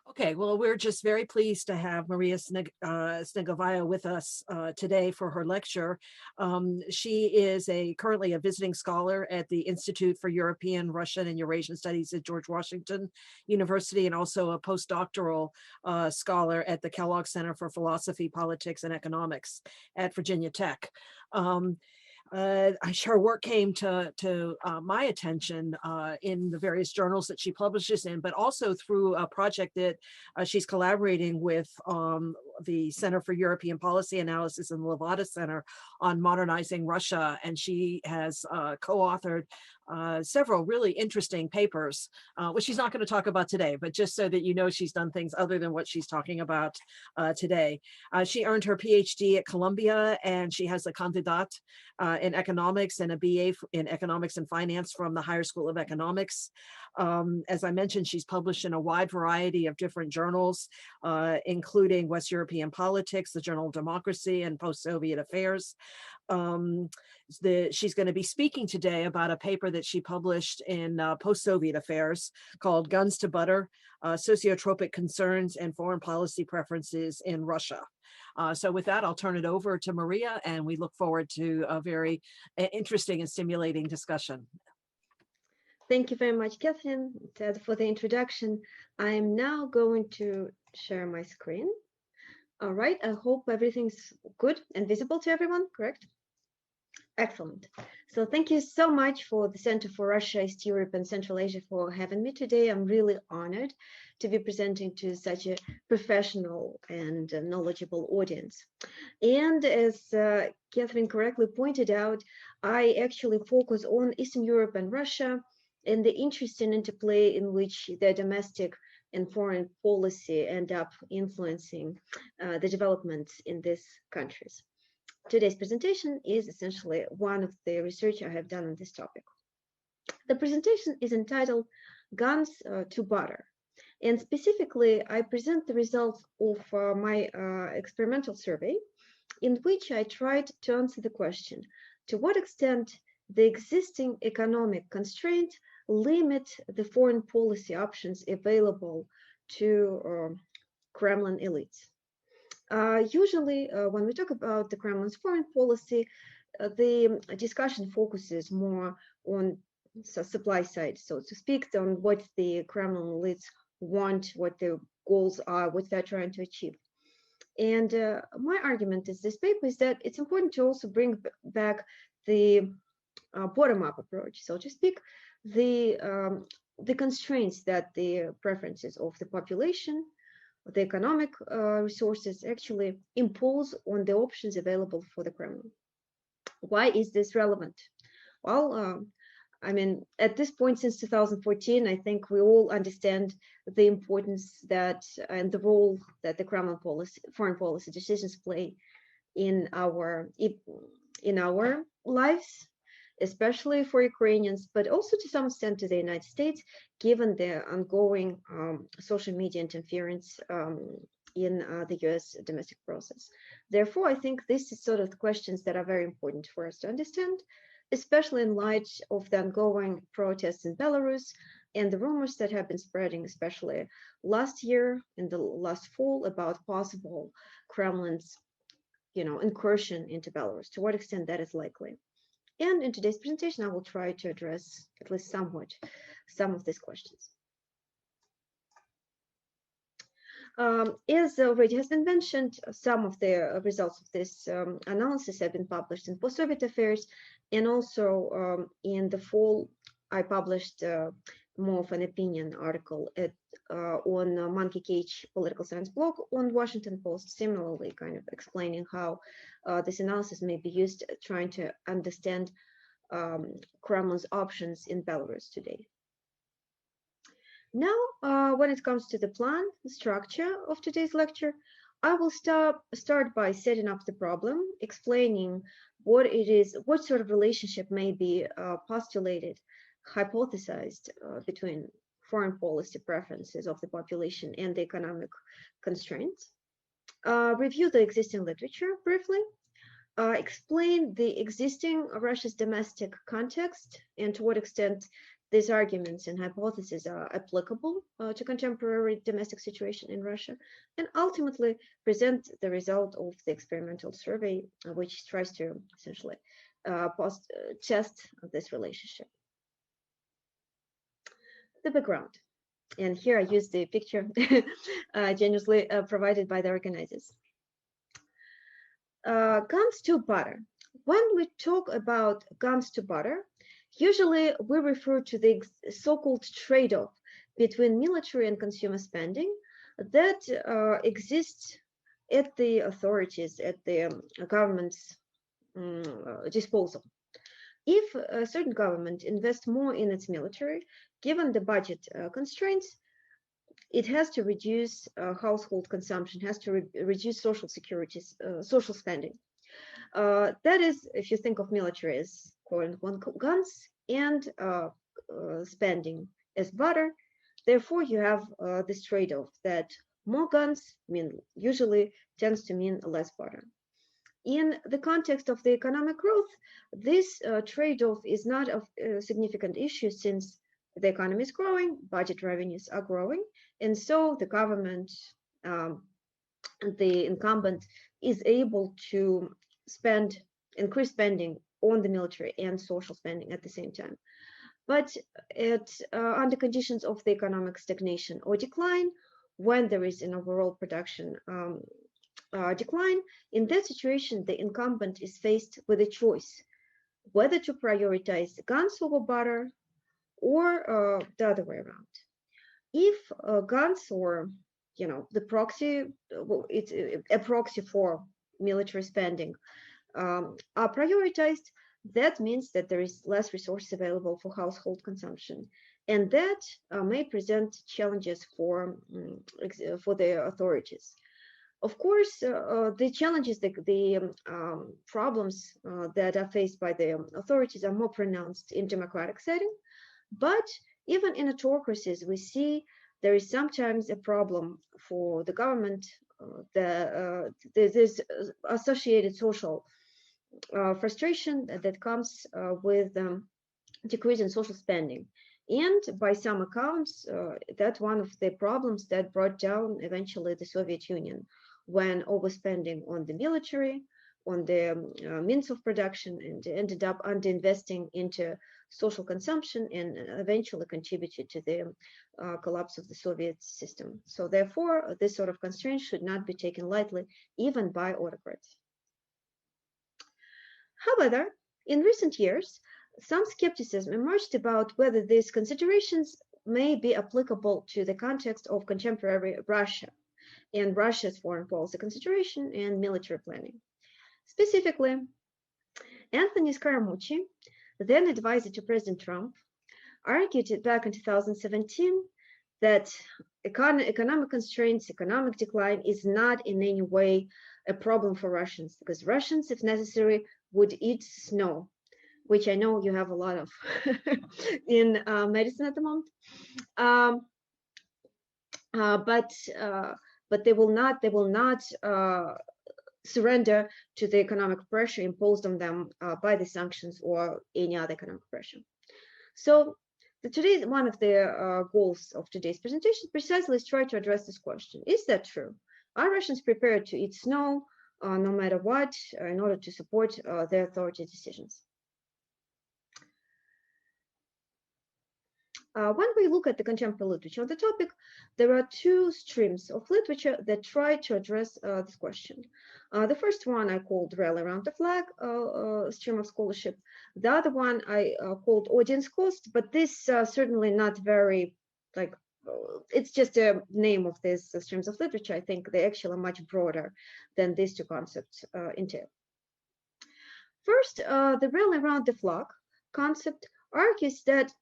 Okay, well, we're just very pleased to have Maria Snegovaya with us today for her lecture. She is currently a visiting scholar at the Institute for European, Russian, and Eurasian Studies at George Washington University, and also a postdoctoral scholar at the Kellogg Center for Philosophy, Politics, and Economics at Virginia Tech. Her work came to my attention in the various journals that she publishes in, but also through a project that she's collaborating with the Center for European Policy Analysis and the Levada Center on modernizing Russia. And she has co-authored several really interesting papers, which she's not going to talk about today, but just so that you know she's done things other than what she's talking about today. She earned her PhD at Columbia, and she has a candidat in economics and a BA in economics and finance from the Higher School of Economics. As I mentioned, she's published in a wide variety of different journals, including West European Politics, the Journal of Democracy, and Post-Soviet Affairs. She's going to be speaking today about a paper that she published in Post-Soviet Affairs called Guns to Butter, Sociotropic Concerns and Foreign Policy Preferences in Russia. So with that, I'll turn it over to Maria, and we look forward to a very interesting and stimulating discussion. Thank you very much, Catherine, for the introduction. I'm now going to share my screen. All right, I hope everything's good and visible to everyone, correct? Excellent. So thank you so much for the Center for Russia, East Europe, and Central Asia for having me today. I'm really honored to be presenting to such a professional and knowledgeable audience. And as Catherine correctly pointed out, I actually focus on Eastern Europe and Russia and the interesting interplay in which their domestic and foreign policy end up influencing the developments in these countries. Today's presentation is essentially one of the research I have done on this topic. The presentation is entitled Guns to Butter, and specifically I present the results of my experimental survey, in which I tried to answer the question, to what extent the existing economic constraints limit the foreign policy options available to Kremlin elites. Usually, when we talk about the Kremlin's foreign policy, the discussion focuses more on the supply side, so to speak, on what the Kremlin elites want, what their goals are, what they're trying to achieve. And my argument is this paper is that it's important to also bring back the bottom-up approach, so to speak, the constraints that the preferences of the population, the economic resources actually impose on the options available for the Kremlin. Why is this relevant? Well, I mean, at this point since 2014, I think we all understand the importance that and the role that the Kremlin foreign policy decisions play in our lives, especially for Ukrainians, but also to some extent to the United States, given the ongoing social media interference in the US domestic process. Therefore, I think this is sort of the questions that are very important for us to understand, especially in light of the ongoing protests in Belarus and the rumors that have been spreading, especially last year in the last fall, about possible Kremlin's incursion into Belarus, to what extent that is likely. And in today's presentation, I will try to address at least somewhat some of these questions. As already has been mentioned, some of the results of this analysis have been published in Post-Soviet Affairs, and also in the fall, I published more of an opinion article on Monkey Cage political science blog on Washington Post, similarly kind of explaining how this analysis may be used trying to understand Kremlin's options in Belarus today. Now, when it comes to the plan, the structure of today's lecture, I will start by setting up the problem, explaining what it is, what sort of relationship may be postulated, hypothesized between foreign policy preferences of the population and the economic constraints, review the existing literature briefly, explain the existing Russia's domestic context and to what extent these arguments and hypotheses are applicable to contemporary domestic situation in Russia, and ultimately present the result of the experimental survey, which tries to essentially test this relationship. The background. And here I use the picture generously provided by the organizers. Guns to butter. When we talk about guns to butter, usually we refer to the so-called trade-off between military and consumer spending that exists at the authorities, at the government's disposal. If a certain government invests more in its military, given the budget constraints, it has to reduce household consumption, has to reduce social security, social spending. That is, if you think of military as quote-unquote guns and spending as butter, therefore you have this trade-off that more guns usually tends to mean less butter. In the context of the economic growth, this trade-off is not a significant issue since the economy is growing, budget revenues are growing, and so the government, the incumbent, is able to increase spending on the military and social spending at the same time. But under conditions of the economic stagnation or decline, when there is an overall production decline, in that situation, the incumbent is faced with a choice whether to prioritize guns over butter or the other way around. If guns or the proxy, it's a proxy for military spending, are prioritized, that means that there is less resources available for household consumption, and that may present challenges for the authorities. Of course, the challenges, the problems that are faced by the authorities are more pronounced in democratic setting, but even in autocracies, we see there is sometimes a problem for the government. There's associated social frustration that comes with decrease in social spending. And by some accounts, that's one of the problems that brought down eventually the Soviet Union, when overspending on the military, on the means of production, and ended up underinvesting into social consumption and eventually contributed to the collapse of the Soviet system. So therefore, this sort of constraint should not be taken lightly, even by autocrats. However, in recent years, some skepticism emerged about whether these considerations may be applicable to the context of contemporary Russia and Russia's foreign policy consideration and military planning. Specifically, Anthony Scaramucci, then advisor to President Trump, argued back in 2017 that economic constraints, economic decline is not in any way a problem for Russians, because Russians, if necessary, would eat snow, which I know you have a lot of in medicine at the moment. But they will not surrender to the economic pressure imposed on them by the sanctions or any other economic pressure. So today, one of the goals of today's presentation precisely is try to address this question. Is that true? Are Russians prepared to eat snow no matter what in order to support their authority decisions? When we look at the contemporary literature on the topic, there are two streams of literature that try to address this question. The first one I called Rally Around the Flag stream of scholarship. The other one I called Audience Cost, but this certainly not very, it's just a name of these streams of literature. I think they actually are much broader than these two concepts entail. First, the Rally Around the Flag concept argues that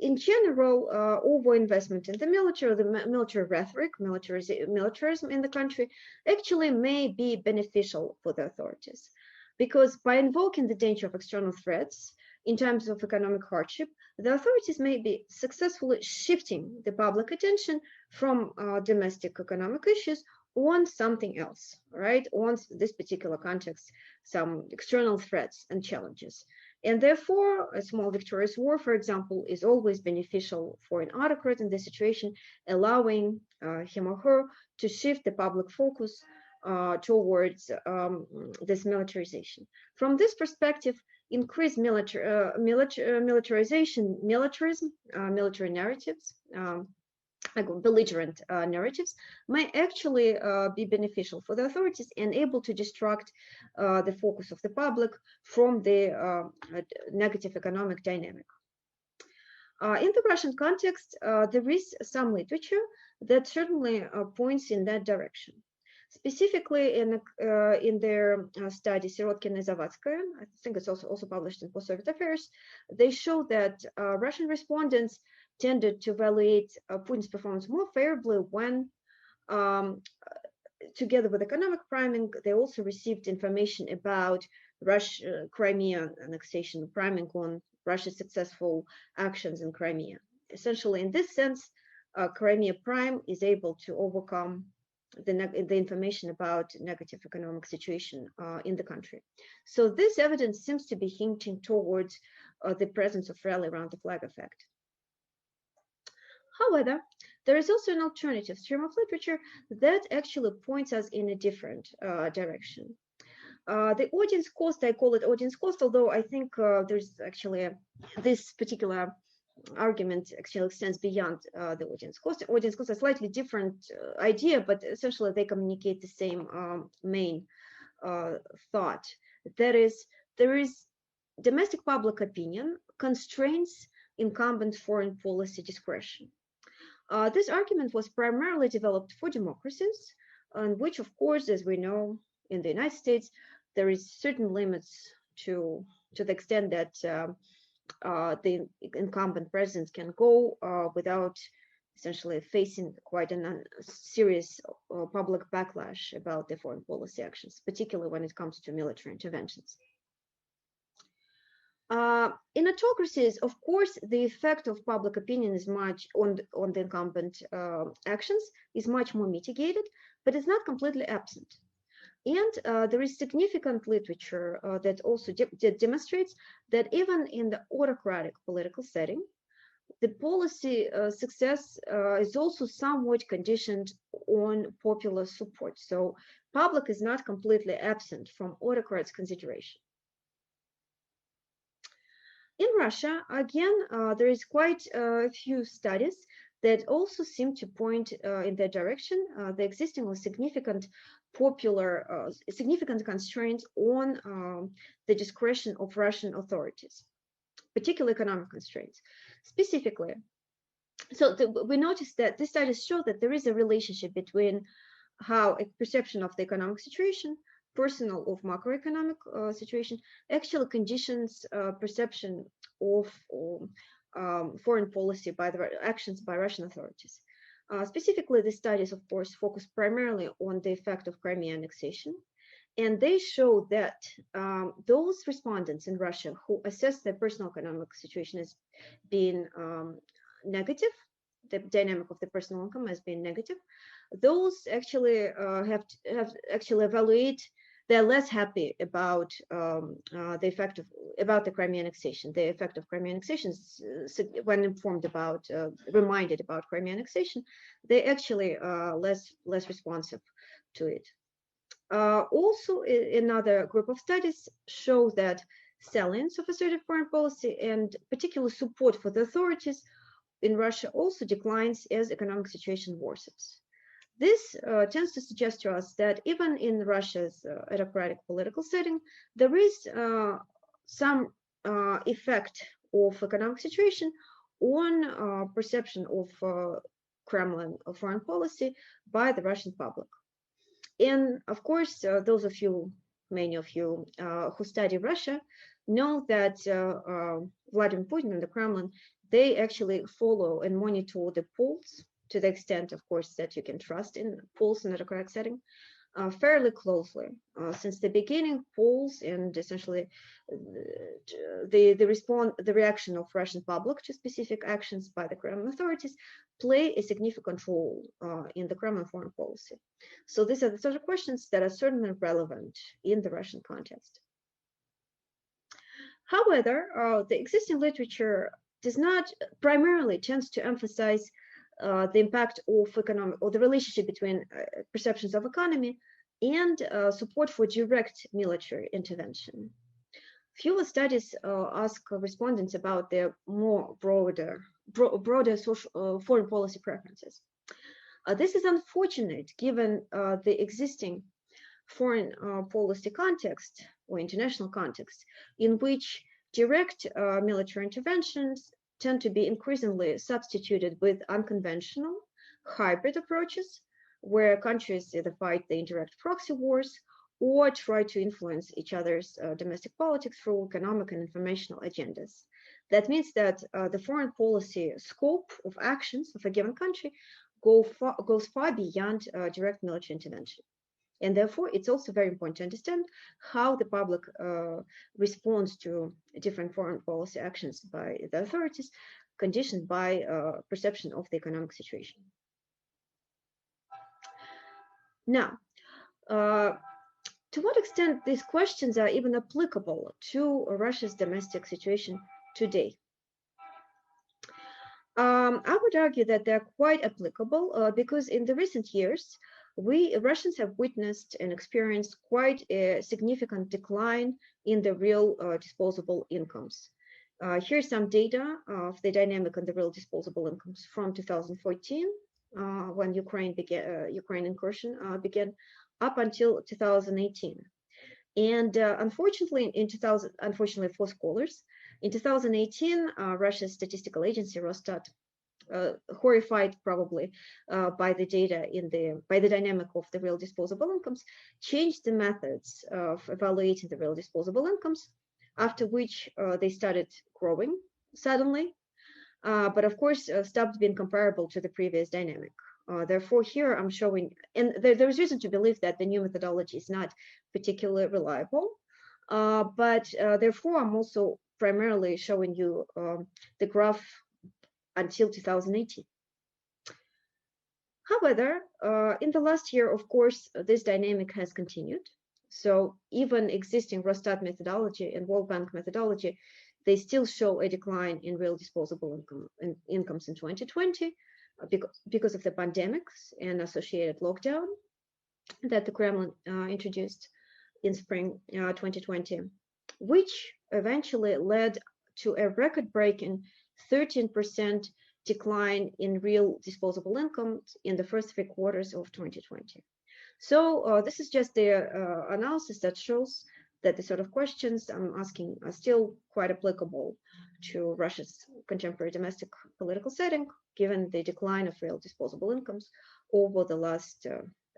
in general, overinvestment in the military, the military rhetoric, militarism in the country actually may be beneficial for the authorities, because by invoking the danger of external threats in times of economic hardship, the authorities may be successfully shifting the public attention from domestic economic issues on something else, right? On this particular context, some external threats and challenges. And therefore, a small victorious war, for example, is always beneficial for an autocrat in this situation, allowing him or her to shift the public focus towards this militarization. From this perspective, increased militarization, militarism, military narratives, like belligerent narratives, may actually be beneficial for the authorities and able to distract the focus of the public from the negative economic dynamic. In the Russian context, there is some literature that certainly points in that direction. Specifically, in their study, Sirotkin and Zavadskaya, I think it's also published in Post-Soviet Affairs, they show that Russian respondents tended to evaluate Putin's performance more favorably when, together with economic priming, they also received information about Crimea annexation, priming on Russia's successful actions in Crimea. Essentially, in this sense, Crimea Prime is able to overcome the information about negative economic situation in the country. So this evidence seems to be hinting towards the presence of rally around the flag effect. However, there is also an alternative stream of literature that actually points us in a different direction. The audience cost, I call it audience cost, although I think there's actually this particular argument actually extends beyond the audience cost. Audience cost is a slightly different idea, but essentially they communicate the same main thought. That is, there is domestic public opinion constraints incumbent foreign policy discretion. This argument was primarily developed for democracies, on which, of course, as we know, in the United States, there is certain limits to the extent that the incumbent president can go without essentially facing quite a serious public backlash about their foreign policy actions, particularly when it comes to military interventions. In autocracies, of course, the effect of public opinion is much on the incumbent actions is much more mitigated, but it's not completely absent. And there is significant literature that also demonstrates that even in the autocratic political setting, the policy success is also somewhat conditioned on popular support. So public is not completely absent from autocrats' consideration. In Russia, again, there is quite a few studies that also seem to point in that direction. The existing or significant significant constraints on the discretion of Russian authorities, particularly economic constraints. Specifically, so we noticed that these studies show that there is a relationship between how a perception of the economic situation, personal of macroeconomic situation, actually conditions perception of foreign policy by the actions by Russian authorities. Specifically, the studies, of course, focus primarily on the effect of Crimea annexation, and they show that those respondents in Russia who assess their personal economic situation as being negative, the dynamic of the personal income as being negative, those actually have actually evaluate. They're less happy about the effect of the Crimea annexation. The effect of Crimea annexation, when informed about, reminded about Crimea annexation, they actually less responsive to it. Also, another group of studies show that salience of assertive foreign policy and particular support for the authorities in Russia also declines as economic situation worsens. This tends to suggest to us that even in Russia's autocratic political setting, there is some effect of economic situation on perception of Kremlin foreign policy by the Russian public. And of course, many of you who study Russia know that Vladimir Putin and the Kremlin, they actually follow and monitor the polls to the extent, of course, that you can trust in polls in a correct setting, fairly closely. Since the beginning, polls and essentially the reaction of Russian public to specific actions by the Kremlin authorities play a significant role in the Kremlin foreign policy. So these are the sort of questions that are certainly relevant in the Russian context. However, the existing literature does not primarily tends to emphasize the impact of economic or the relationship between perceptions of economy and support for direct military intervention. Fewer studies ask respondents about their more broader social, foreign policy preferences. This is unfortunate given the existing foreign policy context or international context in which direct military interventions tend to be increasingly substituted with unconventional hybrid approaches where countries either fight the indirect proxy wars or try to influence each other's domestic politics through economic and informational agendas. That means that the foreign policy scope of actions of a given country goes far beyond direct military intervention. And therefore, it's also very important to understand how the public responds to different foreign policy actions by the authorities, conditioned by perception of the economic situation. Now, to what extent these questions are even applicable to Russia's domestic situation today? I would argue that they're quite applicable because in the recent years, we Russians have witnessed and experienced quite a significant decline in the real disposable incomes. Here's some data of the dynamic on the real disposable incomes from 2014, when Ukraine incursion began, up until 2018. And unfortunately, unfortunately for scholars, in 2018, Russia's statistical agency Rosstat, horrified probably by the data by the dynamic of the real disposable incomes, changed the methods of evaluating the real disposable incomes, after which they started growing suddenly, but of course stopped being comparable to the previous dynamic. Therefore, here I'm showing, and there's reason to believe that the new methodology is not particularly reliable, but therefore I'm also primarily showing you the graph until 2018. However, in the last year, of course, this dynamic has continued. So even existing Rosstat methodology and World Bank methodology, they still show a decline in real disposable incomes in 2020 because of the pandemics and associated lockdown that the Kremlin introduced in spring 2020, which eventually led to a record-breaking 13% decline in real disposable income in the first 3 quarters of 2020. So this is just the analysis that shows that the sort of questions I'm asking are still quite applicable to Russia's contemporary domestic political setting, given the decline of real disposable incomes over the last,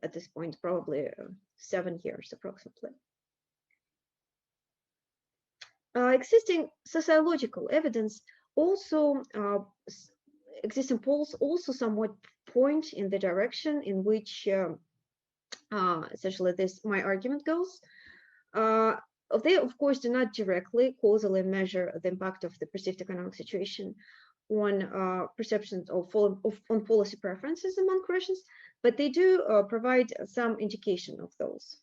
at this point, probably 7 years approximately. Existing sociological evidence also, existing polls also somewhat point in the direction in which essentially my argument goes. They, of course, do not directly causally measure the impact of the perceived economic situation on perceptions on policy preferences among Russians, but they do provide some indication of those.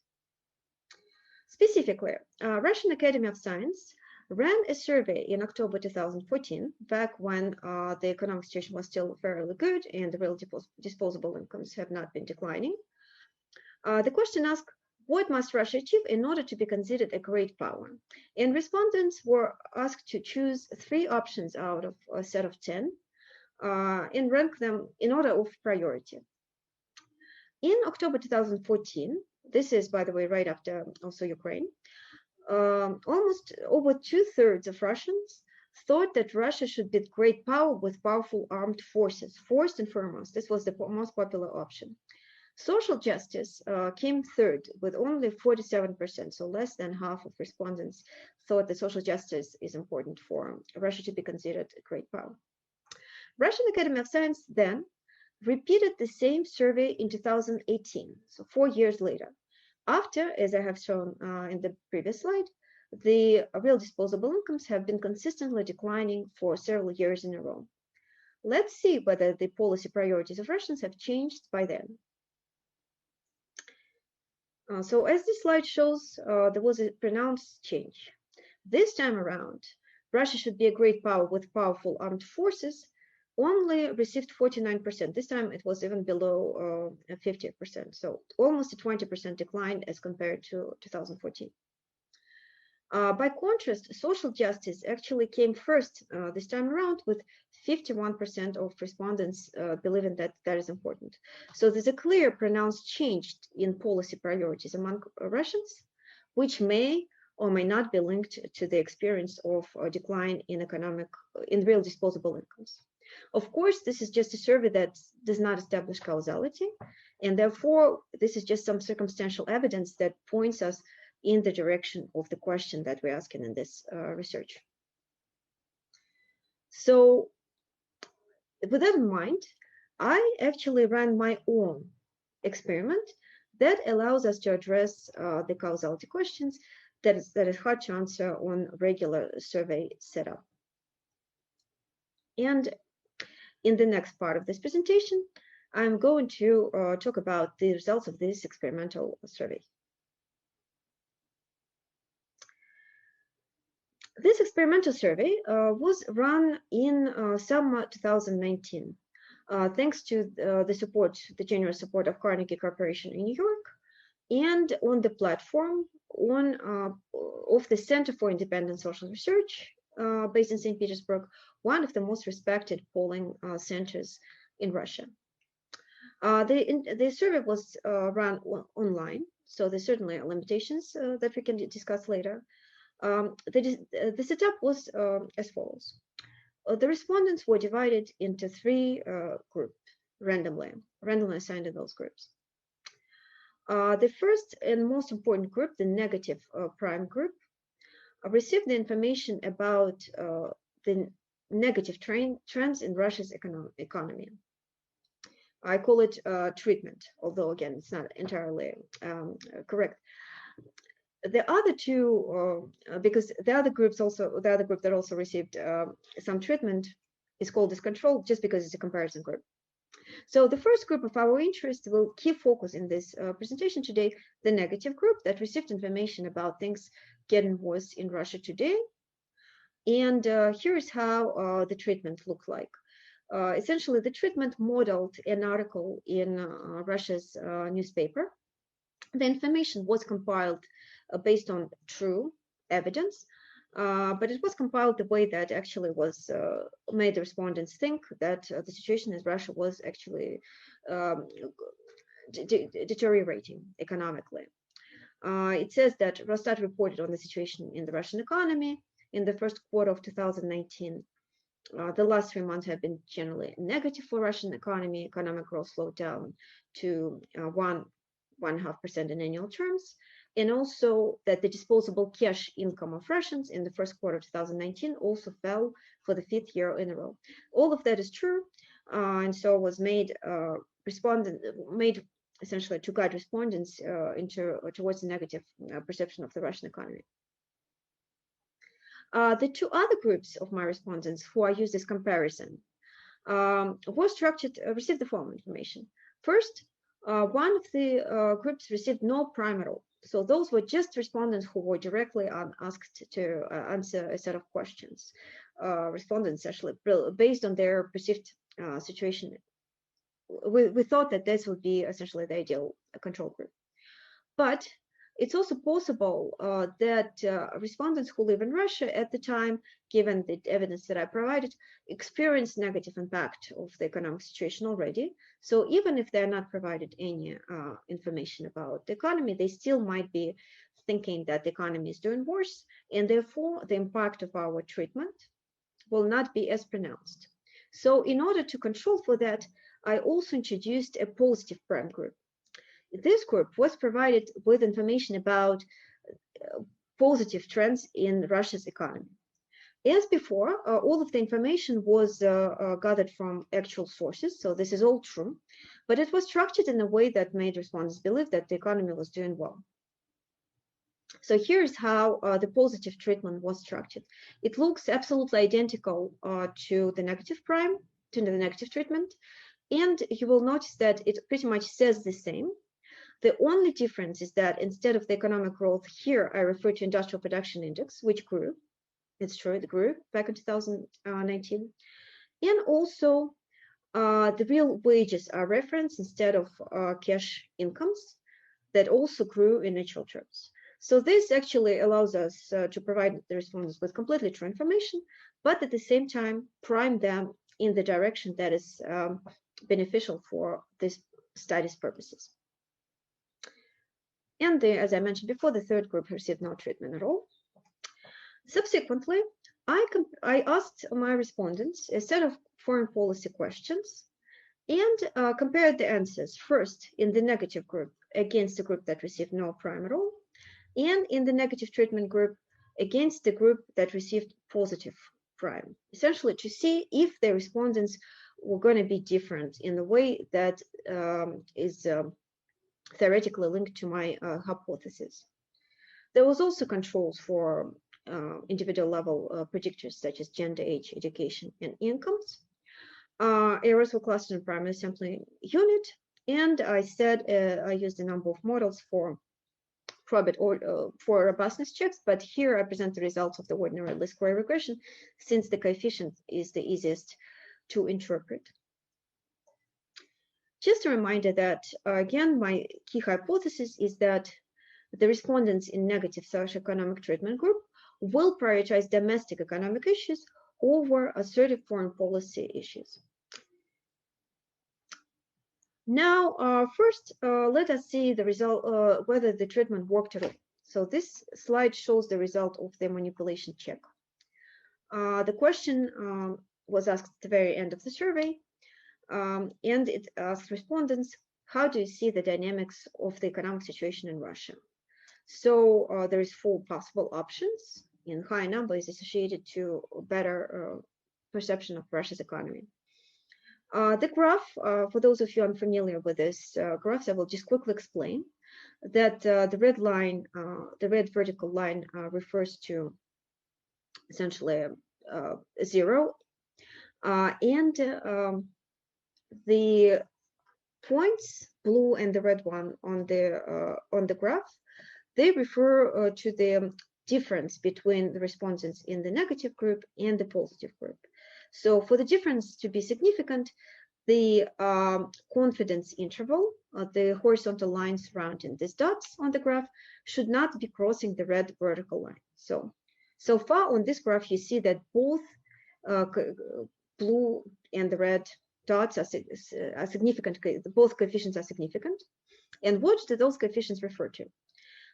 Specifically, Russian Academy of Science ran a survey in October 2014, back when the economic situation was still fairly good and the real disposable incomes have not been declining. The question asked, what must Russia achieve in order to be considered a great power? And respondents were asked to choose 3 options out of a set of 10 and rank them in order of priority. In October 2014, this is, by the way, right after also Ukraine, almost over 2/3 of Russians thought that Russia should be great power with powerful armed forces, first and foremost. This was the most popular option. Social justice came third with only 47%, so less than half of respondents thought that social justice is important for Russia to be considered a great power. Russian Academy of Science then repeated the same survey in 2018, so 4 years later. After, as I have shown in the previous slide, the real disposable incomes have been consistently declining for several years in a row. Let's see whether the policy priorities of Russians have changed by then. So as this slide shows, there was a pronounced change. This time around, Russia should be a great power with powerful armed forces, only received 49%. This time it was even below 50%. So almost a 20% decline as compared to 2014. By contrast, social justice actually came first this time around, with 51% of respondents believing that that is important. So there's a clear pronounced change in policy priorities among Russians, which may or may not be linked to the experience of a decline in real disposable incomes. Of course, this is just a survey that does not establish causality, and therefore this is just some circumstantial evidence that points us in the direction of the question that we're asking in this research. So with that in mind, I actually ran my own experiment that allows us to address the causality questions that is hard to answer on regular survey setup. And in the next part of this presentation, I'm going to talk about the results of this experimental survey. This experimental survey was run in summer 2019, thanks to the generous support of Carnegie Corporation in New York, and on the platform of the Center for Independent Social Research, based in St. Petersburg, one of the most respected polling centers in Russia. The survey was run online, so there certainly are limitations that we can discuss later. The setup was as follows. The respondents were divided into three groups, randomly assigned in those groups. The first and most important group, the negative prime group, received the information about the negative trends in Russia's economy. I call it treatment, although again, it's not entirely correct. The other two, because the other group that also received some treatment is called as control, just because it's a comparison group. So the first group of our interest will keep focus in this presentation today, the negative group that received information about things getting worse in Russia today. And here's how the treatment looked like. Essentially, the treatment modeled an article in Russia's newspaper. The information was compiled based on true evidence, but it was compiled the way that actually was made the respondents think that the situation in Russia was actually deteriorating economically. It says that Rosstat reported on the situation in the Russian economy in the first quarter of 2019. The last 3 months have been generally negative for Russian economy. Economic growth slowed down to 1.5% in annual terms, and also that the disposable cash income of Russians in the first quarter of 2019 also fell for the 5th year in a row. All of that is true, and so was made essentially to guide respondents towards the negative perception of the Russian economy. The two other groups of my respondents who I used as comparison received the following information. First, one of the groups received no prime at all. So those were just respondents who were directly asked to answer a set of questions. Respondents actually, based on their perceived situation, we thought that this would be essentially the ideal control group. But it's also possible that respondents who live in Russia at the time, given the evidence that I provided, experienced negative impact of the economic situation already. So even if they're not provided any information about the economy, they still might be thinking that the economy is doing worse, and therefore the impact of our treatment will not be as pronounced. So in order to control for that, I also introduced a positive prime group. This group was provided with information about positive trends in Russia's economy. As before, all of the information was gathered from actual sources, so this is all true, but it was structured in a way that made respondents believe that the economy was doing well. So here's how the positive treatment was structured. It looks absolutely identical to the negative prime, to the negative treatment, and you will notice that it pretty much says the same. The only difference is that instead of the economic growth here, I refer to industrial production index, which grew. It's true, it grew back in 2019. And also the real wages are referenced instead of cash incomes that also grew in natural terms. So this actually allows us to provide the respondents with completely true information, but at the same time prime them in the direction that is beneficial for this study's purposes. And as I mentioned before, the third group received no treatment at all. Subsequently, I asked my respondents a set of foreign policy questions and compared the answers first in the negative group against the group that received no prime at all, and in the negative treatment group against the group that received positive prime, essentially to see if the respondents were going to be different in the way that is theoretically linked to my hypothesis. There was also controls for individual level predictors such as gender, age, education, and incomes. Errors were clustered in primary sampling unit, and I said I used a number of models for probit or for robustness checks, but here I present the results of the ordinary least square regression, since the coefficient is the easiest to interpret. Just a reminder that again, my key hypothesis is that the respondents in negative socioeconomic treatment group will prioritize domestic economic issues over assertive foreign policy issues. Now, first, let us see the result, whether the treatment worked at all. So this slide shows the result of the manipulation check. The question was asked at the very end of the survey, and it asked respondents, how do you see the dynamics of the economic situation in Russia? So there is 4 possible options, and high number is associated to better perception of Russia's economy. The graph, for those of you unfamiliar with this graph, I will just quickly explain that the red line, the red vertical line refers to essentially 0, and the points, blue and the red one on the graph, they refer to the difference between the respondents in the negative group and the positive group. So for the difference to be significant, the confidence interval, the horizontal line surrounding these dots on the graph, should not be crossing the red vertical line. So far on this graph, you see that both blue and the red dots are significant, both coefficients are significant. And what do those coefficients refer to?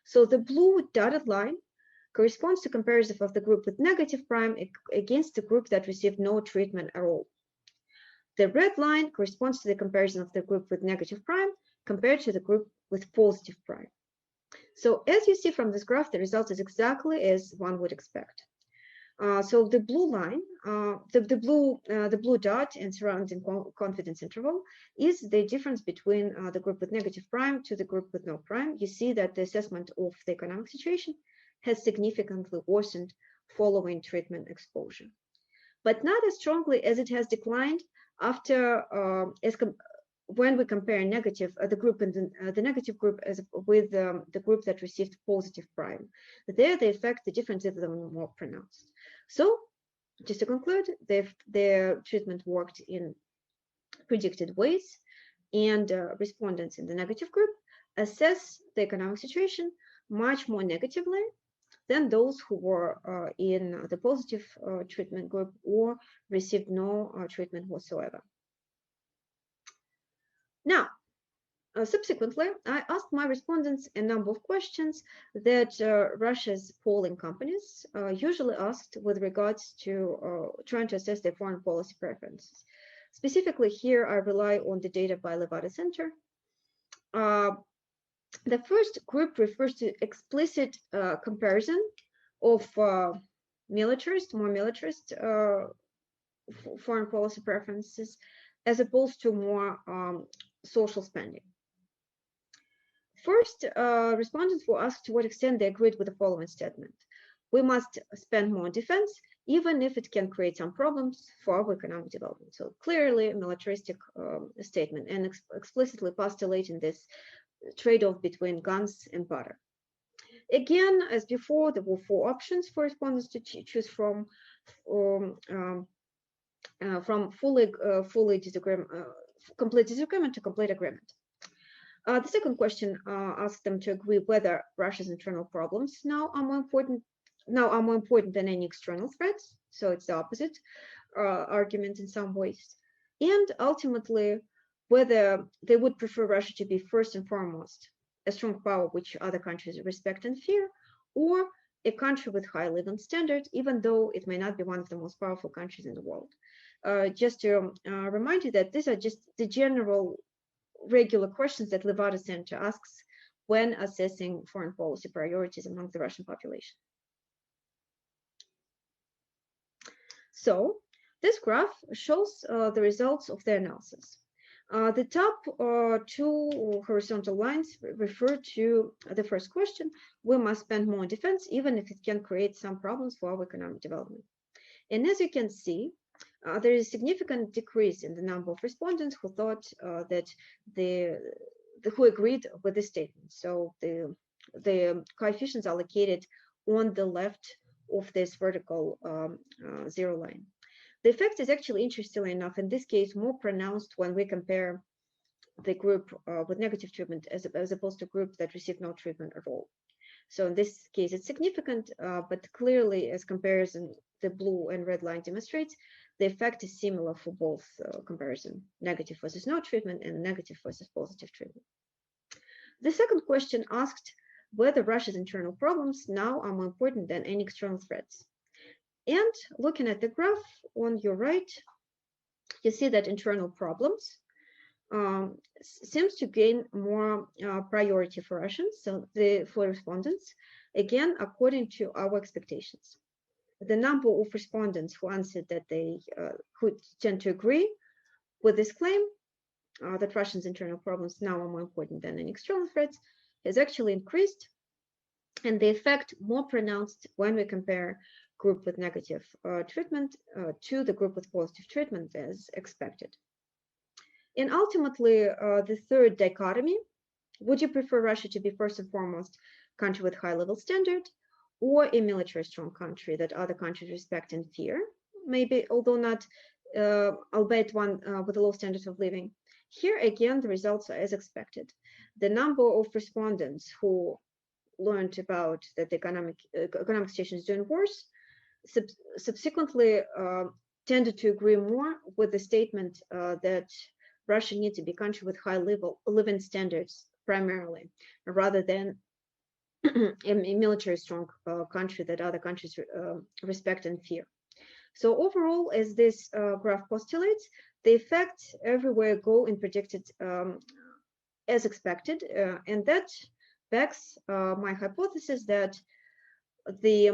So the blue dotted line corresponds to comparison of the group with negative prime against the group that received no treatment at all. The red line corresponds to the comparison of the group with negative prime compared to the group with positive prime. So as you see from this graph, the result is exactly as one would expect. So the blue line, the blue dot and surrounding confidence interval is the difference between the group with negative prime to the group with no prime. You see that the assessment of the economic situation has significantly worsened following treatment exposure, but not as strongly as it has declined after when we compare negative the group in the negative group with the group that received positive prime. There, the effect, the difference is more pronounced. So, just to conclude, their treatment worked in predicted ways, and respondents in the negative group assess the economic situation much more negatively than those who were in the positive treatment group or received no treatment whatsoever. Now, subsequently, I asked my respondents a number of questions that Russia's polling companies usually asked with regards to trying to assess their foreign policy preferences. Specifically, here I rely on the data by Levada Center. The first group refers to explicit comparison of more militarist foreign policy preferences as opposed to more social spending. First, respondents were asked to what extent they agreed with the following statement: we must spend more on defense, even if it can create some problems for our economic development. So clearly a militaristic statement, and explicitly postulating this trade-off between guns and butter. Again, as before, there were 4 options for respondents to choose from complete disagreement to complete agreement. The second question asked them to agree whether Russia's internal problems now are more important than any external threats. So it's the opposite argument in some ways. And ultimately, whether they would prefer Russia to be first and foremost a strong power which other countries respect and fear, or a country with high living standards, even though it may not be one of the most powerful countries in the world. Just to remind you that these are just the general regular questions that Levada Center asks when assessing foreign policy priorities among the Russian population. So this graph shows the results of the analysis. The top 2 horizontal lines refer to the first question: we must spend more on defense, even if it can create some problems for our economic development. And as you can see, there is a significant decrease in the number of respondents who thought who agreed with this statement. So the coefficients are located on the left of this vertical 0 line. The effect is actually, interestingly enough, in this case, more pronounced when we compare the group with negative treatment as opposed to group that received no treatment at all. So in this case, it's significant, but clearly, as comparison, the blue and red line demonstrates, the effect is similar for both comparison, negative versus no treatment and negative versus positive treatment. The second question asked whether Russia's internal problems now are more important than any external threats. And looking at the graph on your right, you see that internal problems seems to gain more priority for Russians, so for respondents, again, according to our expectations. The number of respondents who answered that they who tend to agree with this claim that Russia's internal problems now are more important than any external threats has actually increased, and the effect more pronounced when we compare group with negative treatment to the group with positive treatment as expected. And ultimately, the third dichotomy: would you prefer Russia to be first and foremost a country with high level standard, or a military strong country that other countries respect and fear, maybe, although not, albeit one with a low standard of living? Here again, the results are as expected. The number of respondents who learned about that the economic situation is doing worse subsequently tended to agree more with the statement that Russia needs to be a country with high living standards primarily, rather than a military strong country that other countries respect and fear. So overall, as this graph postulates, the effects everywhere go in predicted as expected, and that backs my hypothesis that the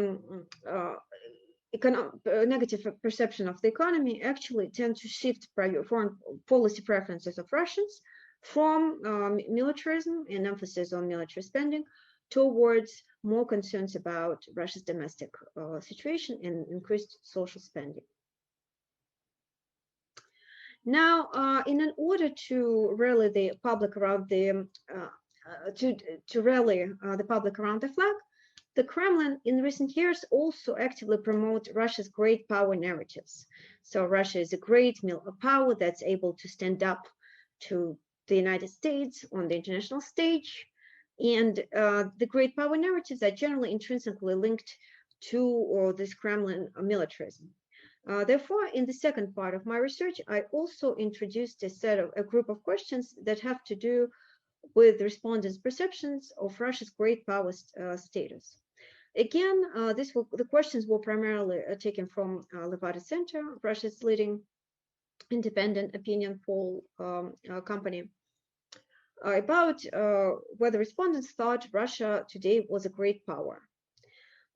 negative perception of the economy actually tend to shift foreign policy preferences of Russians from militarism and emphasis on military spending towards more concerns about Russia's domestic situation and increased social spending. Now, in order to rally the public around the public around the flag, the Kremlin in recent years also actively promote Russia's great power narratives. So Russia is a great power that's able to stand up to the United States on the international stage. And the great power narratives are generally intrinsically linked to this Kremlin militarism. Therefore, in the second part of my research, I also introduced a group of questions that have to do with respondents' perceptions of Russia's great power status. Again, the questions were primarily taken from Levada Center, Russia's leading independent opinion poll company, about whether respondents thought Russia today was a great power.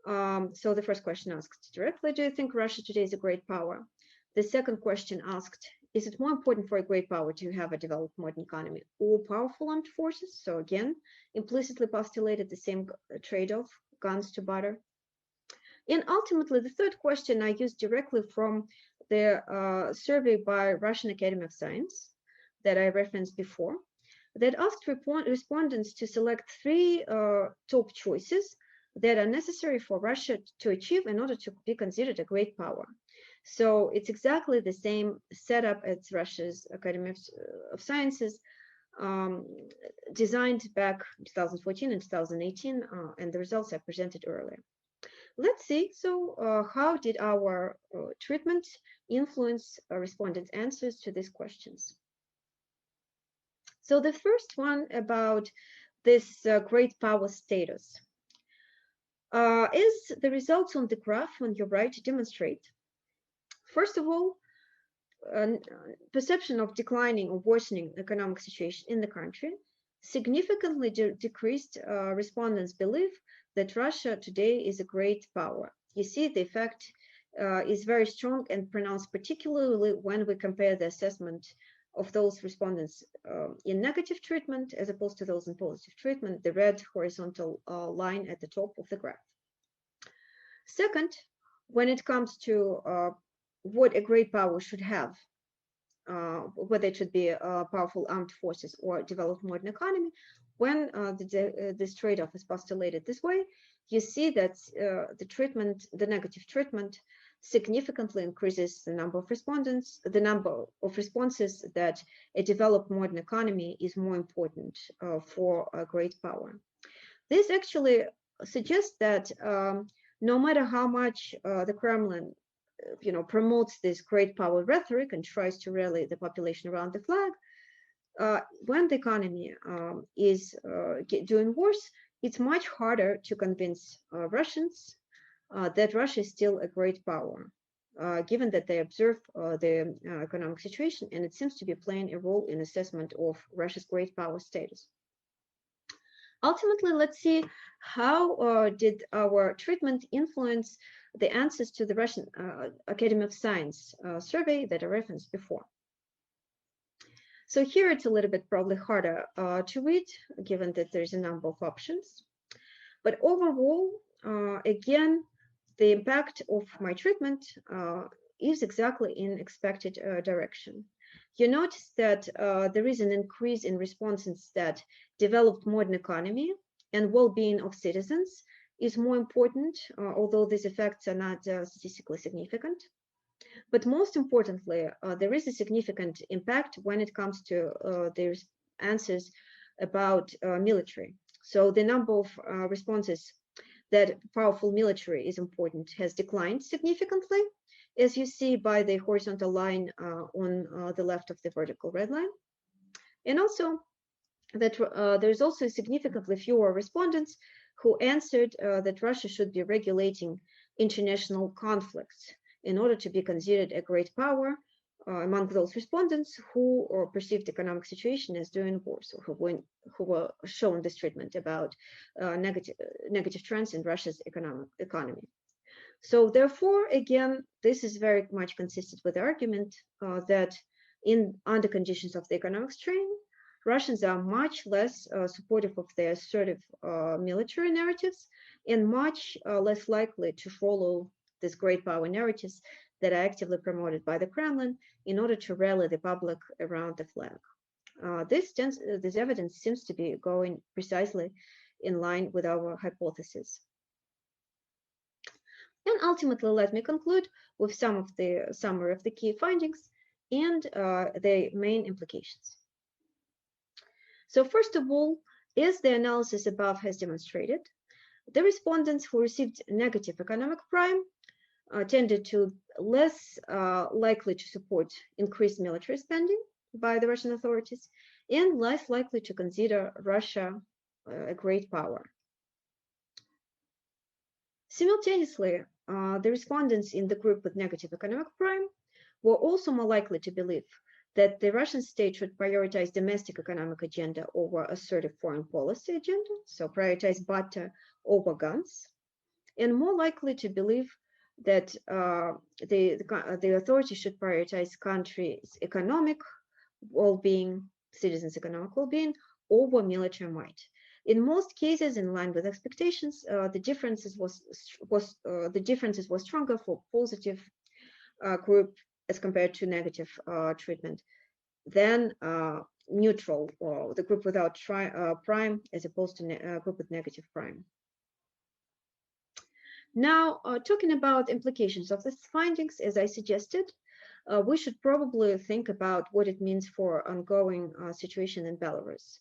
So the first question asked directly, do you think Russia today is a great power? The second question asked, is it more important for a great power to have a developed modern economy or powerful armed forces? So again, implicitly postulated the same trade-off, guns to butter. And ultimately, the third question I used directly from the survey by Russian Academy of Science that I referenced before. that asked respondents to select 3 top choices that are necessary for Russia to achieve in order to be considered a great power. So it's exactly the same setup as Russia's Academy of Sciences, designed back in 2014 and 2018, and the results I presented earlier. Let's see, so how did our treatment influence respondents' answers to these questions? So the first one about this great power status is the results on the graph on your right demonstrate. First of all, perception of declining or worsening economic situation in the country significantly decreased respondents' belief that Russia today is a great power. You see, the effect is very strong and pronounced, particularly when we compare the assessment of those respondents in negative treatment as opposed to those in positive treatment, the red horizontal line at the top of the graph. Second, when it comes to what a great power should have, whether it should be powerful armed forces or developed modern economy, when this trade-off is postulated this way, you see that the negative treatment significantly increases the number of respondents, the number of responses that a developed modern economy is more important for a great power. This actually suggests that no matter how much the Kremlin promotes this great power rhetoric and tries to rally the population around the flag, when the economy is doing worse, it's much harder to convince Russians that Russia is still a great power, given that they observe the economic situation, and it seems to be playing a role in assessment of Russia's great power status. Ultimately, let's see how did our treatment influence the answers to the Russian Academy of Science survey that I referenced before. So here it's a little bit probably harder to read, given that there's a number of options. But overall, again, the impact of my treatment is exactly in expected direction. You notice that there is an increase in responses that developed modern economy and well-being of citizens is more important, although these effects are not statistically significant. But most importantly, there is a significant impact when it comes to the answers about military. So the number of responses that powerful military is important has declined significantly, as you see by the horizontal line on the left of the vertical red line. And also that there's also significantly fewer respondents who answered that Russia should be regulating international conflicts in order to be considered a great power among those respondents who perceived the economic situation as doing worse, or who were shown this treatment about negative trends in Russia's economy. So therefore, again, this is very much consistent with the argument that under conditions of the economic strain, Russians are much less supportive of their assertive military narratives and much less likely to follow these great power narratives that are actively promoted by the Kremlin in order to rally the public around the flag. This evidence seems to be going precisely in line with our hypothesis. And ultimately, let me conclude with some of the summary of the key findings and the main implications. So first of all, as the analysis above has demonstrated, the respondents who received negative economic prime tended to less likely to support increased military spending by the Russian authorities and less likely to consider Russia a great power. Simultaneously, the respondents in the group with negative economic prime were also more likely to believe that the Russian state should prioritize domestic economic agenda over assertive foreign policy agenda, so prioritize butter over guns, and more likely to believe that the authorities should prioritize countries' economic well-being, citizens' economic well-being over military might. In most cases, in line with expectations, the differences was stronger for positive group as compared to negative treatment than neutral, or the group without prime, as opposed to a group with negative prime. Now, talking about implications of these findings, as I suggested, we should probably think about what it means for ongoing situation in Belarus.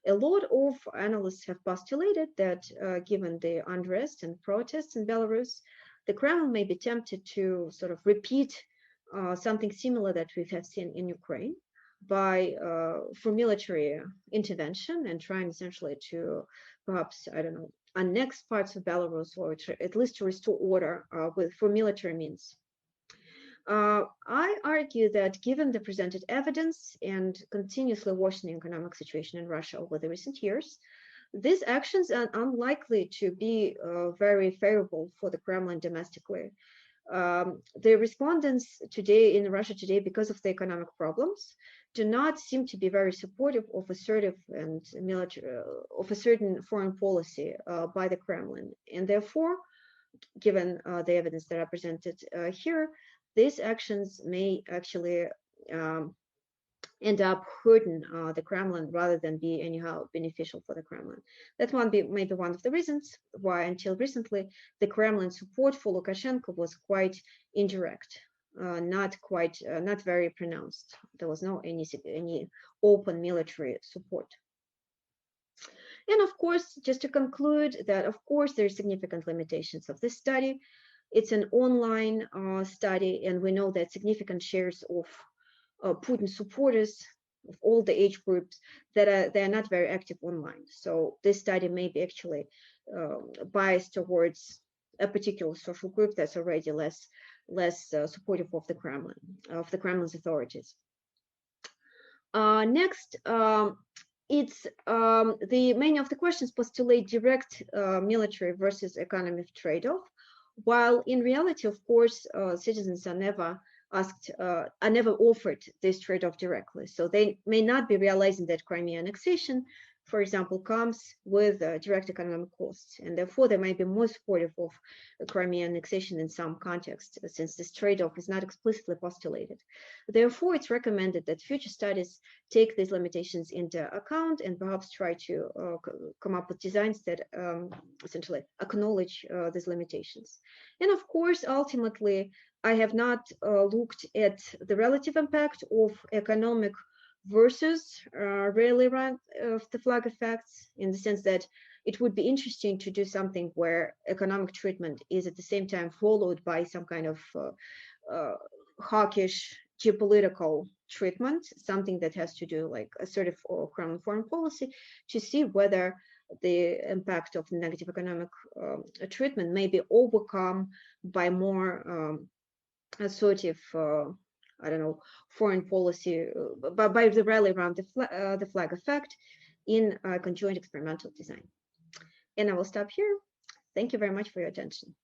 A lot of analysts have postulated that given the unrest and protests in Belarus, the Kremlin may be tempted to sort of repeat something similar that we have seen in Ukraine for military intervention and trying essentially to perhaps, I don't know, annex parts of Belarus, or at least to restore order for military means. I argue that given the presented evidence and continuously worsening economic situation in Russia over the recent years, these actions are unlikely to be very favorable for the Kremlin domestically. The respondents today in Russia today, because of the economic problems, do not seem to be very supportive of assertive and military of a certain foreign policy by the Kremlin, and therefore, given the evidence that are presented here, these actions may actually end up hurting the Kremlin rather than be anyhow beneficial for the Kremlin. That may be one of the reasons why until recently the Kremlin support for Lukashenko was quite indirect, not very pronounced. There was no any open military support. And of course, just to conclude that, of course, there are significant limitations of this study. It's an online study, and we know that significant shares of Putin supporters of all the age groups that they are not very active online. So this study may be actually biased towards a particular social group that's already less supportive of the Kremlin's authorities. Next, it's many of the questions postulate direct military versus economic trade-off, while in reality, of course, citizens are never offered this trade-off directly. So they may not be realizing that Crimea annexation, for example, comes with direct economic costs, and therefore they might be more supportive of Crimea annexation in some contexts, since this trade-off is not explicitly postulated. Therefore, it's recommended that future studies take these limitations into account and perhaps try to come up with designs that essentially acknowledge these limitations. And of course, ultimately, I have not looked at the relative impact of economic versus rarely run of the flag effects, in the sense that it would be interesting to do something where economic treatment is at the same time followed by some kind of hawkish geopolitical treatment, something that has to do like assertive or Kremlin foreign policy, to see whether the impact of negative economic treatment may be overcome by more assertive I don't know, foreign policy, by the rally around the flag effect in conjoint experimental design. And I will stop here. Thank you very much for your attention.